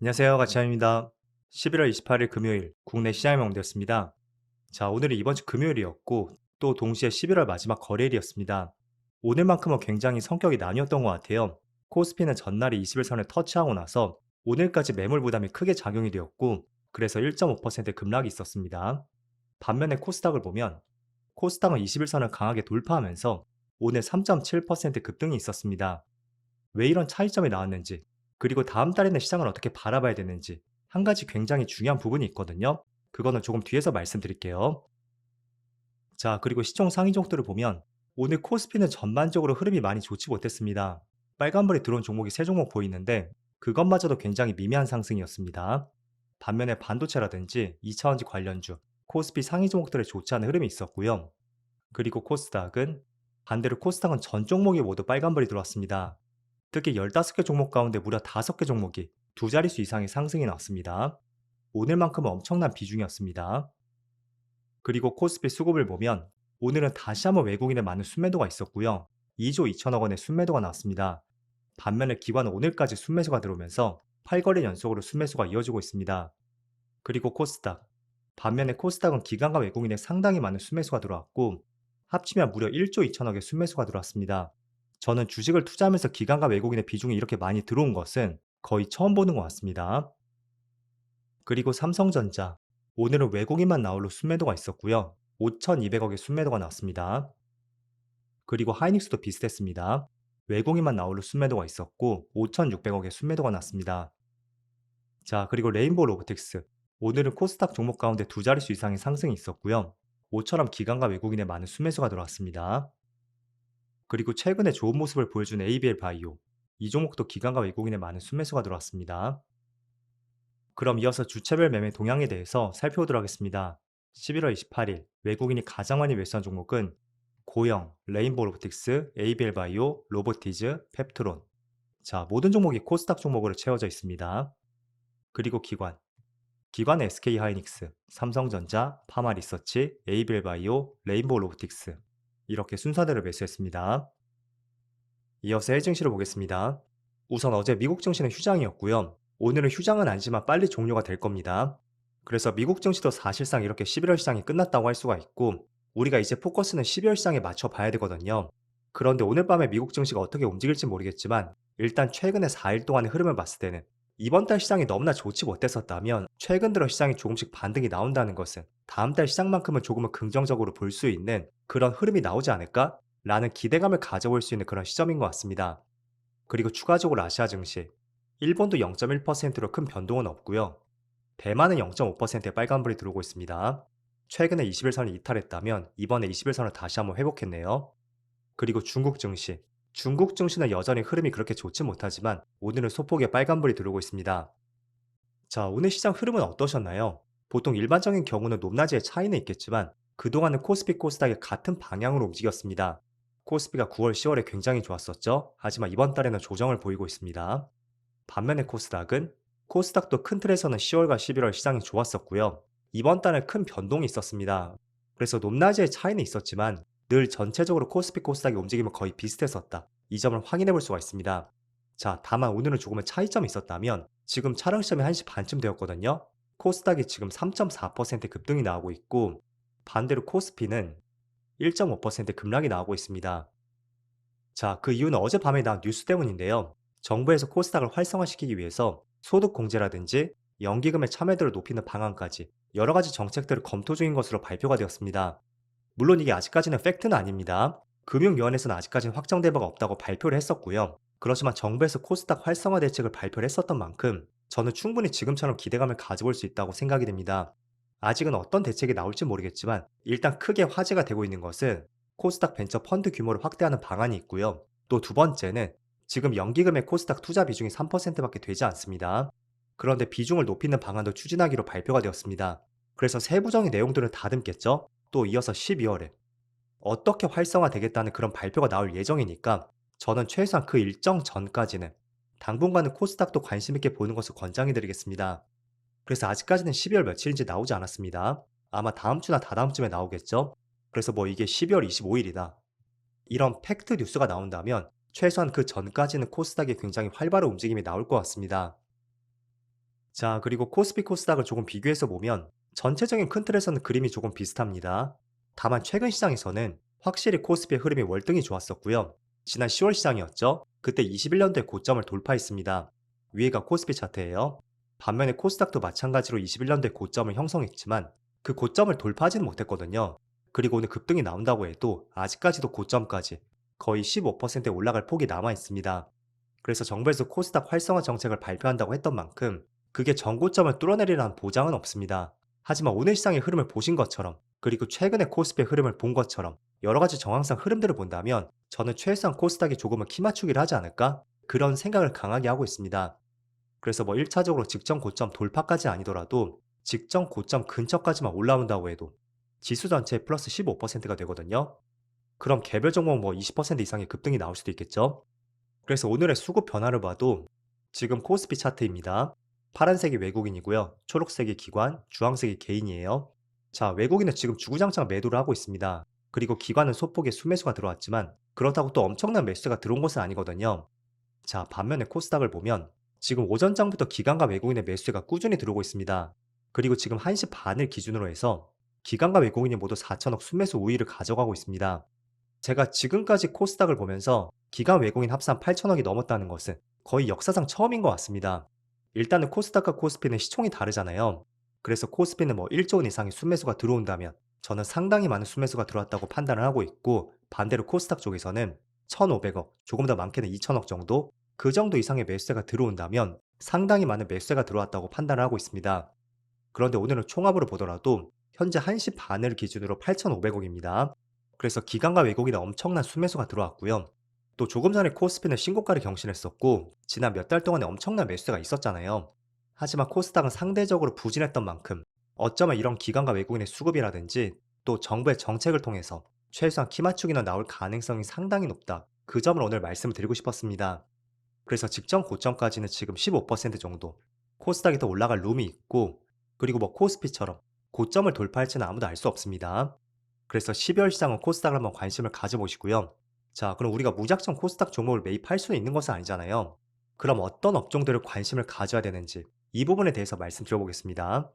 안녕하세요. 가치환입니다. 11월 28일 금요일 국내 시장이 마감되었습니다. 자, 오늘은 이번 주 금요일이었고 또 동시에 11월 마지막 거래일이었습니다. 오늘만큼은 굉장히 성격이 나뉘었던 것 같아요. 코스피는 전날에 20일선을 터치하고 나서 오늘까지 매물 부담이 크게 작용이 되었고 그래서 1.5% 급락이 있었습니다. 반면에 코스닥을 보면 코스닥은 21선을 강하게 돌파하면서 오늘 3.7% 급등이 있었습니다. 왜 이런 차이점이 나왔는지, 그리고 다음 달에는 시장을 어떻게 바라봐야 되는지 한 가지 굉장히 중요한 부분이 있거든요. 그거는 조금 뒤에서 말씀드릴게요. 자, 그리고 시총 상위 종목들을 보면 오늘 코스피는 전반적으로 흐름이 많이 좋지 못했습니다. 빨간불이 들어온 종목이 3종목 보이는데 그것마저도 굉장히 미미한 상승이었습니다. 반면에 반도체라든지 2차원지 관련주, 코스피 상위 종목들에 좋지 않은 흐름이 있었고요. 그리고 코스닥은 반대로 코스닥은 전 종목이 모두 빨간불이 들어왔습니다. 특히 15개 종목 가운데 무려 5개 종목이 두 자릿수 이상의 상승이 나왔습니다. 오늘만큼은 엄청난 비중이었습니다. 그리고 코스피 수급을 보면 오늘은 다시 한번 외국인의 많은 순매도가 있었고요. 2조 2천억 원의 순매도가 나왔습니다. 반면에 기관은 오늘까지 순매수가 들어오면서 8거래 연속으로 순매수가 이어지고 있습니다. 그리고 코스닥. 반면에 코스닥은 기관과 외국인의 상당히 많은 순매수가 들어왔고 합치면 무려 1조 2천억의 순매수가 들어왔습니다. 저는 주식을 투자하면서 기관과 외국인의 비중이 이렇게 많이 들어온 것은 거의 처음 보는 것 같습니다. 그리고 삼성전자. 오늘은 외국인만 나홀로 순매도가 있었고요. 5,200억의 순매도가 나왔습니다. 그리고 하이닉스도 비슷했습니다. 외국인만 나홀로 순매도가 있었고 5,600억의 순매도가 났습니다. 자, 그리고 레인보우 로보틱스. 오늘은 코스닥 종목 가운데 두 자릿수 이상의 상승이 있었고요. 모처럼 기관과 외국인의 많은 순매수가 들어왔습니다. 그리고 최근에 좋은 모습을 보여준 ABL 바이오. 이 종목도 기관과 외국인의 많은 순매수가 들어왔습니다. 그럼 이어서 주체별 매매 동향에 대해서 살펴보도록 하겠습니다. 11월 28일 외국인이 가장 많이 매수한 종목은 고영, 레인보우 로보틱스, ABL 바이오, 로보티즈, 펩트론. 자, 모든 종목이 코스닥 종목으로 채워져 있습니다. 그리고 기관 SK 하이닉스, 삼성전자, 파마리서치, 에이벨 바이오, 레인보우 로보틱스. 이렇게 순서대로 매수했습니다. 이어서 해외 증시를 보겠습니다. 우선 어제 미국 증시는 휴장이었고요. 오늘은 휴장은 아니지만 빨리 종료가 될 겁니다. 그래서 미국 증시도 사실상 이렇게 11월 시장이 끝났다고 할 수가 있고 우리가 이제 포커스는 12월 시장에 맞춰 봐야 되거든요. 그런데 오늘 밤에 미국 증시가 어떻게 움직일지 모르겠지만 일단 최근에 4일 동안의 흐름을 봤을 때는 이번 달 시장이 너무나 좋지 못했었다면 최근 들어 시장이 조금씩 반등이 나온다는 것은 다음 달 시장만큼은 조금은 긍정적으로 볼 수 있는 그런 흐름이 나오지 않을까? 라는 기대감을 가져볼 수 있는 그런 시점인 것 같습니다. 그리고 추가적으로 아시아 증시, 일본도 0.1%로 큰 변동은 없고요. 대만은 0.5%의 빨간불이 들어오고 있습니다. 최근에 21선을 이탈했다면 이번에 21선을 다시 한번 회복했네요. 그리고 중국 증시는 여전히 흐름이 그렇게 좋지 못하지만 오늘은 소폭의 빨간불이 들어오고 있습니다. 자, 오늘 시장 흐름은 어떠셨나요? 보통 일반적인 경우는 높낮이의 차이는 있겠지만 그동안은 코스피 코스닥이 같은 방향으로 움직였습니다. 코스피가 9월, 10월에 굉장히 좋았었죠. 하지만 이번 달에는 조정을 보이고 있습니다. 반면에 코스닥도 큰 틀에서는 10월과 11월 시장이 좋았었고요. 이번 달에 큰 변동이 있었습니다. 그래서 높낮이의 차이는 있었지만 늘 전체적으로 코스피 코스닥의 움직임은 거의 비슷했었다. 이 점을 확인해 볼 수가 있습니다. 자, 다만 오늘은 조금의 차이점이 있었다면 지금 촬영 시점이 1시 반쯤 되었거든요. 코스닥이 지금 3.4% 급등이 나오고 있고 반대로 코스피는 1.5% 급락이 나오고 있습니다. 자, 그 이유는 어젯밤에 나온 뉴스 때문인데요. 정부에서 코스닥을 활성화시키기 위해서 소득 공제라든지 연기금의 참여도를 높이는 방안까지 여러 가지 정책들을 검토 중인 것으로 발표가 되었습니다. 물론 이게 아직까지는 팩트는 아닙니다. 금융위원회에서는 아직까지는 확정된 바가 없다고 발표를 했었고요. 그렇지만 정부에서 코스닥 활성화 대책을 발표를 했었던 만큼 저는 충분히 지금처럼 기대감을 가져볼 수 있다고 생각이 됩니다. 아직은 어떤 대책이 나올지 모르겠지만 일단 크게 화제가 되고 있는 것은 코스닥 벤처 펀드 규모를 확대하는 방안이 있고요. 또 두 번째는 지금 연기금의 코스닥 투자 비중이 3%밖에 되지 않습니다. 그런데 비중을 높이는 방안도 추진하기로 발표가 되었습니다. 그래서 세부적인 내용들은 다듬겠죠? 또 이어서 12월에 어떻게 활성화되겠다는 그런 발표가 나올 예정이니까 저는 최소한 그 일정 전까지는 당분간은 코스닥도 관심 있게 보는 것을 권장해 드리겠습니다. 그래서 아직까지는 12월 며칠인지 나오지 않았습니다. 아마 다음 주나 다다음 주에 나오겠죠? 그래서 뭐 이게 12월 25일이다. 이런 팩트 뉴스가 나온다면 최소한 그 전까지는 코스닥이 굉장히 활발한 움직임이 나올 것 같습니다. 자, 그리고 코스피 코스닥을 조금 비교해서 보면 전체적인 큰 틀에서는 그림이 조금 비슷합니다. 다만 최근 시장에서는 확실히 코스피의 흐름이 월등히 좋았었고요. 지난 10월 시장이었죠. 그때 21년도에 고점을 돌파했습니다. 위에가 코스피 차트예요. 반면에 코스닥도 마찬가지로 21년도에 고점을 형성했지만 그 고점을 돌파하지는 못했거든요. 그리고 오늘 급등이 나온다고 해도 아직까지도 고점까지 거의 15%에 올라갈 폭이 남아 있습니다. 그래서 정부에서 코스닥 활성화 정책을 발표한다고 했던 만큼 그게 전고점을 뚫어내리라는 보장은 없습니다. 하지만 오늘 시장의 흐름을 보신 것처럼, 그리고 최근의 코스피의 흐름을 본 것처럼 여러 가지 정황상 흐름들을 본다면 저는 최소한 코스닥이 조금은 키 맞추기를 하지 않을까? 그런 생각을 강하게 하고 있습니다. 그래서 뭐 1차적으로 직전 고점 돌파까지 아니더라도 직전 고점 근처까지만 올라온다고 해도 지수 전체의 플러스 15%가 되거든요. 그럼 개별 종목 뭐 20% 이상의 급등이 나올 수도 있겠죠? 그래서 오늘의 수급 변화를 봐도 지금 코스피 차트입니다. 파란색이 외국인이고요. 초록색이 기관, 주황색이 개인이에요. 자, 외국인은 지금 주구장창 매도를 하고 있습니다. 그리고 기관은 소폭의 순매수가 들어왔지만 그렇다고 또 엄청난 매수가 들어온 것은 아니거든요. 자, 반면에 코스닥을 보면 지금 오전장부터 기관과 외국인의 매수가 꾸준히 들어오고 있습니다. 그리고 지금 1시 반을 기준으로 해서 기관과 외국인이 모두 4천억 순매수 우위를 가져가고 있습니다. 제가 지금까지 코스닥을 보면서 기관 외국인 합산 8천억이 넘었다는 것은 거의 역사상 처음인 것 같습니다. 일단은 코스닥과 코스피는 시총이 다르잖아요. 그래서 코스피는 뭐 1조 원 이상의 순매수가 들어온다면 저는 상당히 많은 순매수가 들어왔다고 판단을 하고 있고, 반대로 코스닥 쪽에서는 1,500억, 조금 더 많게는 2천억 정도, 그 정도 이상의 매수세가 들어온다면 상당히 많은 매수세가 들어왔다고 판단을 하고 있습니다. 그런데 오늘은 총합으로 보더라도 현재 1시 반을 기준으로 8,500억입니다. 그래서 기관과 외국인의 엄청난 순매수가 들어왔고요. 또 조금 전에 코스피는 신고가를 경신했었고 지난 몇 달 동안에 엄청난 매수가 있었잖아요. 하지만 코스닥은 상대적으로 부진했던 만큼 어쩌면 이런 기관과 외국인의 수급이라든지 또 정부의 정책을 통해서 최소한 키 맞추기는 나올 가능성이 상당히 높다. 그 점을 오늘 말씀을 드리고 싶었습니다. 그래서 직전 고점까지는 지금 15% 정도 코스닥이 더 올라갈 룸이 있고, 그리고 뭐 코스피처럼 고점을 돌파할지는 아무도 알 수 없습니다. 그래서 12월 시장은 코스닥을 한번 관심을 가져보시고요. 자, 그럼 우리가 무작정 코스닥 종목을 매입할 수는 있는 것은 아니잖아요. 그럼 어떤 업종들을 관심을 가져야 되는지 이 부분에 대해서 말씀드려보겠습니다.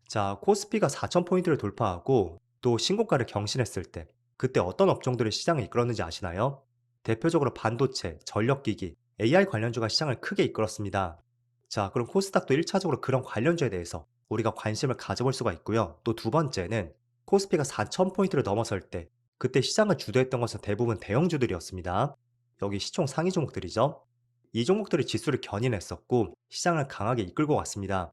자, 코스피가 4,000포인트를 돌파하고 또 신고가를 경신했을 때 그때 어떤 업종들이 시장을 이끌었는지 아시나요? 대표적으로 반도체, 전력기기, AI 관련주가 시장을 크게 이끌었습니다. 자, 그럼 코스닥도 1차적으로 그런 관련주에 대해서 우리가 관심을 가져볼 수가 있고요. 또 두 번째는 코스피가 4,000포인트를 넘어설 때 그때 시장을 주도했던 것은 대부분 대형주들이었습니다. 여기 시총 상위 종목들이죠. 이 종목들이 지수를 견인했었고 시장을 강하게 이끌고 왔습니다.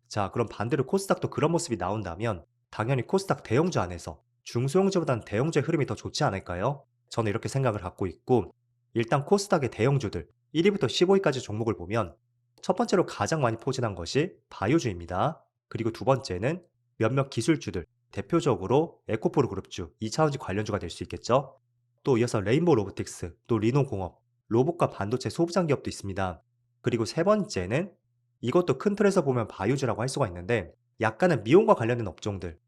자, 그럼 반대로 코스닥도 그런 모습이 나온다면 당연히 코스닥 대형주 안에서 중소형주보다는 대형주의 흐름이 더 좋지 않을까요? 저는 이렇게 생각을 갖고 있고, 일단 코스닥의 대형주들 1위부터 15위까지 종목을 보면 첫 번째로 가장 많이 포진한 것이 바이오주입니다. 그리고 두 번째는 몇몇 기술주들, 대표적으로 에코프로 그룹주, 2차전지 관련주가 될 수 있겠죠. 또 이어서 레인보우 로보틱스, 또 리노공업, 로봇과 반도체 소부장 기업도 있습니다. 그리고 세 번째는 이것도 큰 틀에서 보면 바이오주라고 할 수가 있는데 약간은 미용과 관련된 업종들,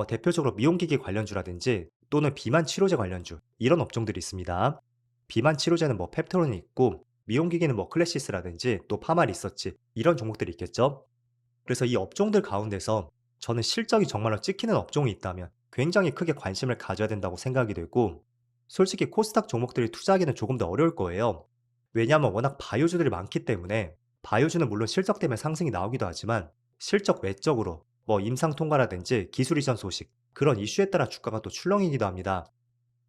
대표적으로 미용기기 관련주라든지 또는 비만 치료제 관련주, 이런 업종들이 있습니다. 비만 치료제는 뭐 펩토론이 있고 미용기기는 뭐 클래시스라든지 또 파마 리서치, 이런 종목들이 있겠죠. 그래서 이 업종들 가운데서 저는 실적이 정말로 찍히는 업종이 있다면 굉장히 크게 관심을 가져야 된다고 생각이 되고, 솔직히 코스닥 종목들이 투자하기는 조금 더 어려울 거예요. 왜냐하면 워낙 바이오주들이 많기 때문에. 바이오주는 물론 실적 때문에 상승이 나오기도 하지만 실적 외적으로 뭐 임상 통과라든지 기술 이전 소식, 그런 이슈에 따라 주가가 또 출렁이기도 합니다.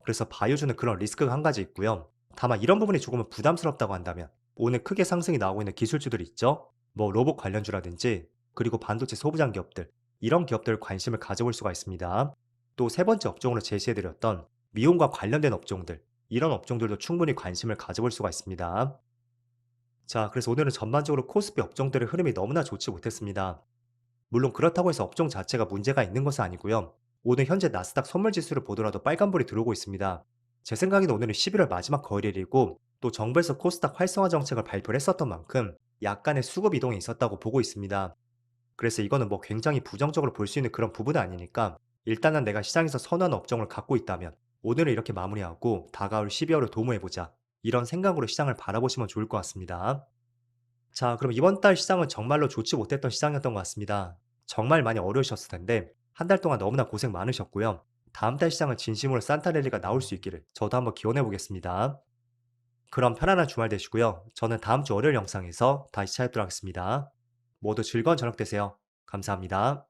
그래서 바이오주는 그런 리스크가 한 가지 있고요. 다만 이런 부분이 조금은 부담스럽다고 한다면 오늘 크게 상승이 나오고 있는 기술주들 있죠? 뭐 로봇 관련주라든지 그리고 반도체 소부장 기업들, 이런 기업들 관심을 가져볼 수가 있습니다. 또 세 번째 업종으로 제시해드렸던 미용과 관련된 업종들, 이런 업종들도 충분히 관심을 가져볼 수가 있습니다. 자, 그래서 오늘은 전반적으로 코스피 업종들의 흐름이 너무나 좋지 못했습니다. 물론 그렇다고 해서 업종 자체가 문제가 있는 것은 아니고요. 오늘 현재 나스닥 선물 지수를 보더라도 빨간불이 들어오고 있습니다. 제 생각에는 오늘은 11월 마지막 거래일이고 또 정부에서 코스닥 활성화 정책을 발표를 했었던 만큼 약간의 수급 이동이 있었다고 보고 있습니다. 그래서 이거는 뭐 굉장히 부정적으로 볼 수 있는 그런 부분은 아니니까 일단은 내가 시장에서 선호하는 업종을 갖고 있다면 오늘은 이렇게 마무리하고 다가올 12월을 도모해보자, 이런 생각으로 시장을 바라보시면 좋을 것 같습니다. 자, 그럼 이번 달 시장은 정말로 좋지 못했던 시장이었던 것 같습니다. 정말 많이 어려우셨을 텐데, 한 달 동안 너무나 고생 많으셨고요. 다음 달 시장은 진심으로 산타 랠리가 나올 수 있기를 저도 한번 기원해 보겠습니다. 그럼 편안한 주말 되시고요. 저는 다음 주 월요일 영상에서 다시 찾아뵙도록 하겠습니다. 모두 즐거운 저녁 되세요. 감사합니다.